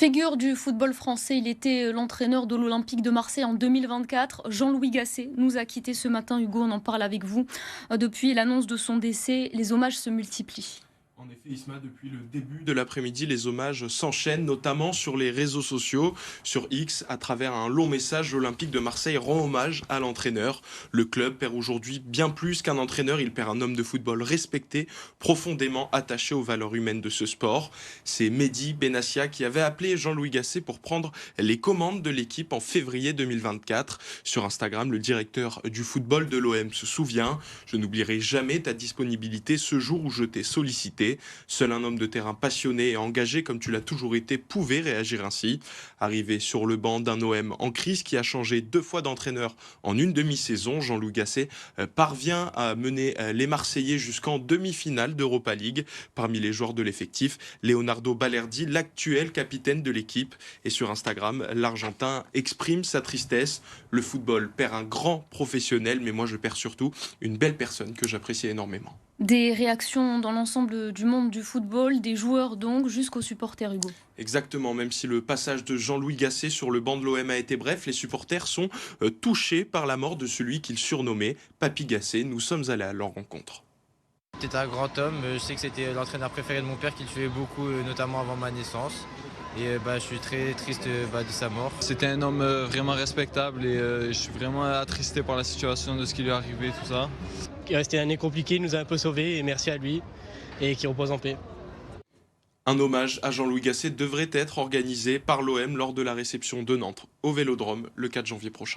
Figure du football français, il était l'entraîneur de l'Olympique de Marseille en 2024. Jean-Louis Gasset nous a quittés ce matin. Hugo, on en parle avec vous. Depuis l'annonce de son décès, les hommages se multiplient. En effet, Isma, depuis le début de l'après-midi, les hommages s'enchaînent, notamment sur les réseaux sociaux. Sur X, à travers un long message, l'Olympique de Marseille rend hommage à l'entraîneur. Le club perd aujourd'hui bien plus qu'un entraîneur. Il perd un homme de football respecté, profondément attaché aux valeurs humaines de ce sport. C'est Mehdi Benassia qui avait appelé Jean-Louis Gasset pour prendre les commandes de l'équipe en février 2024. Sur Instagram, le directeur du football de l'OM se souvient: « Je n'oublierai jamais ta disponibilité ce jour où je t'ai sollicité. Seul un homme de terrain passionné et engagé comme tu l'as toujours été pouvait réagir ainsi. » Arrivé sur le banc d'un OM en crise qui a changé 2 fois d'entraîneur en une demi-saison, Jean-Louis Gasset parvient à mener les Marseillais jusqu'en demi-finale d'Europa League. Parmi les joueurs de l'effectif, Leonardo Balerdi, l'actuel capitaine de l'équipe. Et sur Instagram, l'Argentin exprime sa tristesse. Le football perd un grand professionnel, mais moi je perds surtout une belle personne que j'apprécie énormément. Des réactions dans l'ensemble du monde du football, des joueurs donc, jusqu'aux supporters, Hugo. Exactement, même si le passage de Jean-Louis Gasset sur le banc de l'OM a été bref, les supporters sont touchés par la mort de celui qu'ils surnommaient Papy Gasset. Nous sommes allés à leur rencontre. C'était un grand homme, je sais que c'était l'entraîneur préféré de mon père qui le suivait beaucoup, notamment avant ma naissance. Et je suis très triste de sa mort. C'était un homme vraiment respectable et je suis vraiment attristé par la situation de ce qui lui est arrivé, tout ça. C'était une année compliquée, il nous a un peu sauvés et merci à lui et qu'il repose en paix. Un hommage à Jean-Louis Gasset devrait être organisé par l'OM lors de la réception de Nantes au Vélodrome le 4 janvier prochain.